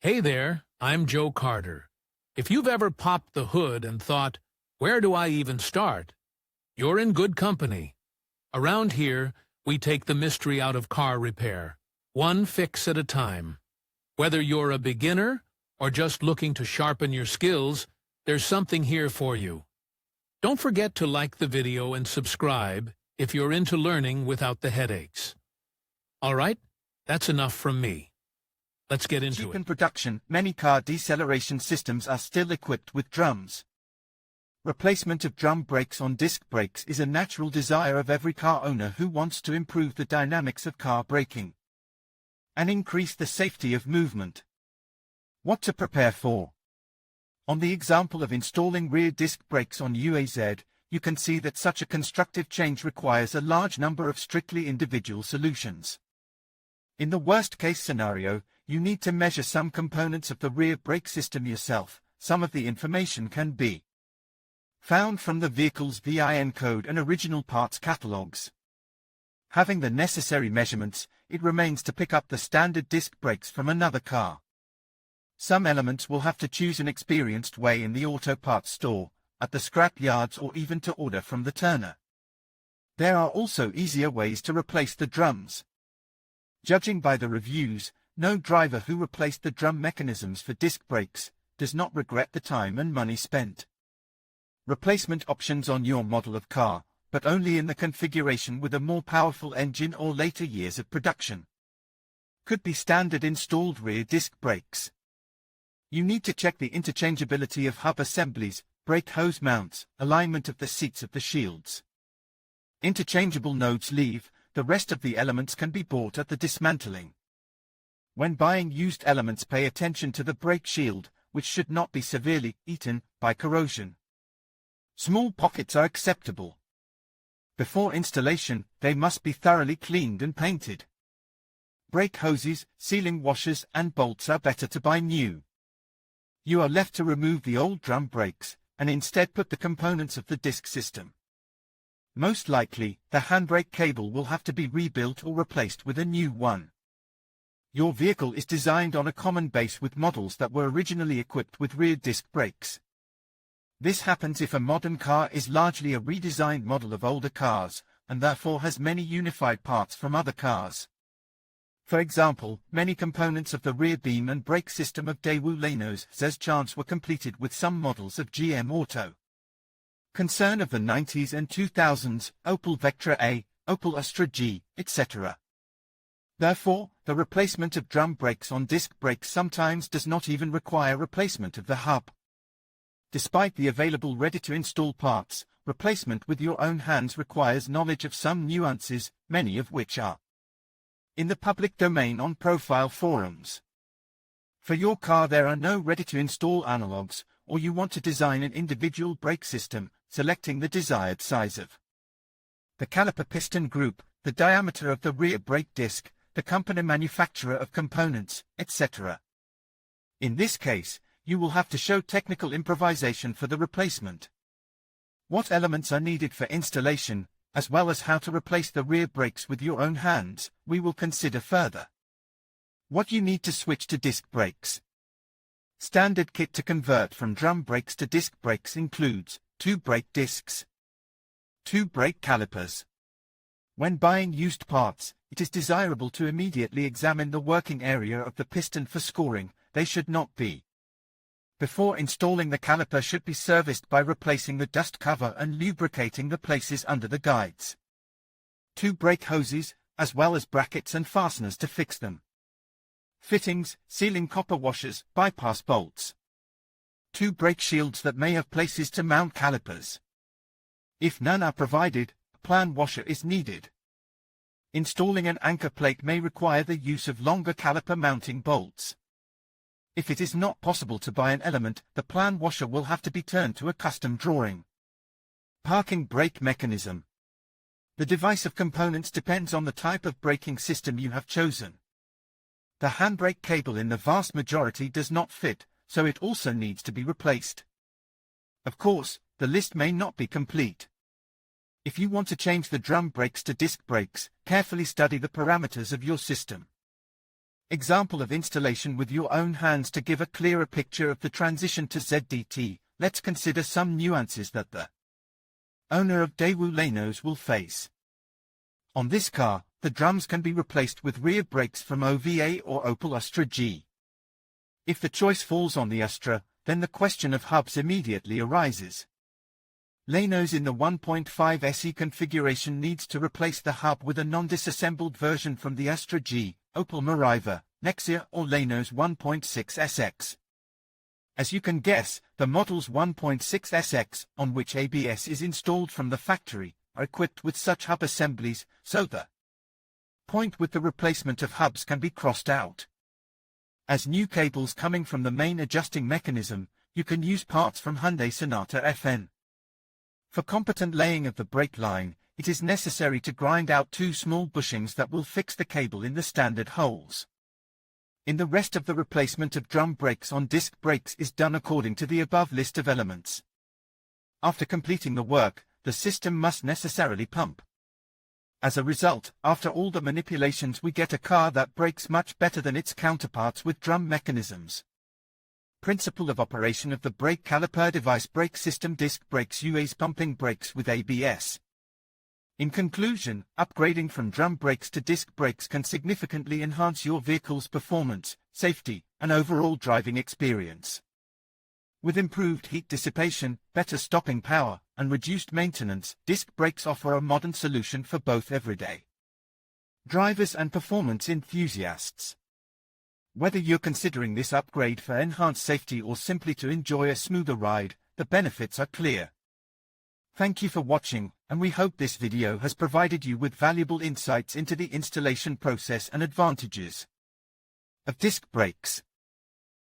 Hey there, I'm Joe Carter. If you've ever popped the hood and thought, where do I even start? You're in good company. Around here, we take the mystery out of car repair, one fix at a time. Whether you're a beginner or just looking to sharpen your skills, there's something here for you. Don't forget to like the video and subscribe if you're into learning without the headaches. All right, that's enough from me. Let's get into Cheap it. in production, many car deceleration systems are still equipped with drums. Replacement of drum brakes on disc brakes is a natural desire of every car owner who wants to improve the dynamics of car braking and increase the safety of movement. What to prepare for? On the example of installing rear disc brakes on UAZ, you can see that such a constructive change requires a large number of strictly individual solutions. In the worst-case scenario, you need to measure some components of the rear brake system yourself. Some of the information can be found from the vehicle's VIN code and original parts catalogs. Having the necessary measurements, it remains to pick up the standard disc brakes from another car. Some elements will have to choose an experienced way in the auto parts store, at the scrap yards, or even to order from the turner. There are also easier ways to replace the drums. Judging by the reviews, no driver who replaced the drum mechanisms for disc brakes does not regret the time and money spent. Replacement options on your model of car, but only in the configuration with a more powerful engine or later years of production. Could be standard installed rear disc brakes. You need to check the interchangeability of hub assemblies, brake hose mounts, alignment of the seats of the shields. Interchangeable nodes leave, the rest of the elements can be bought at the dismantling. When buying used elements, pay attention to the brake shield, which should not be severely eaten by corrosion. Small pockets are acceptable. Before installation, they must be thoroughly cleaned and painted. Brake hoses, sealing washers and bolts are better to buy new. You are left to remove the old drum brakes, and instead put the components of the disc system. Most likely, the handbrake cable will have to be rebuilt or replaced with a new one. Your vehicle is designed on a common base with models that were originally equipped with rear disc brakes. This happens if a modern car is largely a redesigned model of older cars, and therefore has many unified parts from other cars. For example, many components of the rear beam and brake system of Daewoo Lanos Z-Chance were completed with some models of GM Auto. Concern of the 90s and 2000s, Opel Vectra A, Opel Astra G, etc. Therefore, the replacement of drum brakes on disc brakes sometimes does not even require replacement of the hub. Despite the available ready-to-install parts, replacement with your own hands requires knowledge of some nuances, many of which are in the public domain on profile forums. For your car there are no ready-to-install analogs, or you want to design an individual brake system, selecting the desired size of the caliper piston group, the diameter of the rear brake disc, the company manufacturer of components, etc. In this case, you will have to show technical improvisation for the replacement. What elements are needed for installation, as well as how to replace the rear brakes with your own hands, we will consider further. What you need to switch to disc brakes. Standard kit to convert from drum brakes to disc brakes includes 2 brake discs, 2 brake calipers. When buying used parts, it is desirable to immediately examine the working area of the piston for scoring. They should not be. Before installing, the caliper should be serviced by replacing the dust cover and lubricating the places under the guides. 2 brake hoses, as well as brackets and fasteners to fix them. Fittings, sealing copper washers, bypass bolts. 2 brake shields that may have places to mount calipers. If none are provided, a plan washer is needed. Installing an anchor plate may require the use of longer caliper mounting bolts. If it is not possible to buy an element, the plan washer will have to be turned to a custom drawing. Parking brake mechanism. The device of components depends on the type of braking system you have chosen. The handbrake cable in the vast majority does not fit, so it also needs to be replaced. Of course, the list may not be complete. If you want to change the drum brakes to disc brakes, carefully study the parameters of your system. Example of installation with your own hands. To give a clearer picture of the transition to ZDT, let's consider some nuances that the owner of Daewoo Lanos will face. On this car, the drums can be replaced with rear brakes from OVA or Opel Astra G. If the choice falls on the Astra, then the question of hubs immediately arises. Lanos in the 1.5 SE configuration needs to replace the hub with a non-disassembled version from the Astra G, Opel Meriva, Nexia or Lanos 1.6 SX. As you can guess, the models 1.6 SX, on which ABS is installed from the factory, are equipped with such hub assemblies, so the point with the replacement of hubs can be crossed out. As new cables coming from the main adjusting mechanism, you can use parts from Hyundai Sonata FN. For competent laying of the brake line, it is necessary to grind out 2 small bushings that will fix the cable in the standard holes. In the rest of the replacement of drum brakes on disc brakes is done according to the above list of elements. After completing the work, the system must necessarily pump. As a result, after all the manipulations we get a car that brakes much better than its counterparts with drum mechanisms. Principle of operation of the brake caliper device: brake system disc brakes UAs, pumping brakes with ABS. In conclusion, upgrading from drum brakes to disc brakes can significantly enhance your vehicle's performance, safety, and overall driving experience. With improved heat dissipation, better stopping power, and reduced maintenance, disc brakes offer a modern solution for both everyday drivers and performance enthusiasts. Whether you're considering this upgrade for enhanced safety or simply to enjoy a smoother ride, the benefits are clear. Thank you for watching, and we hope this video has provided you with valuable insights into the installation process and advantages of disc brakes.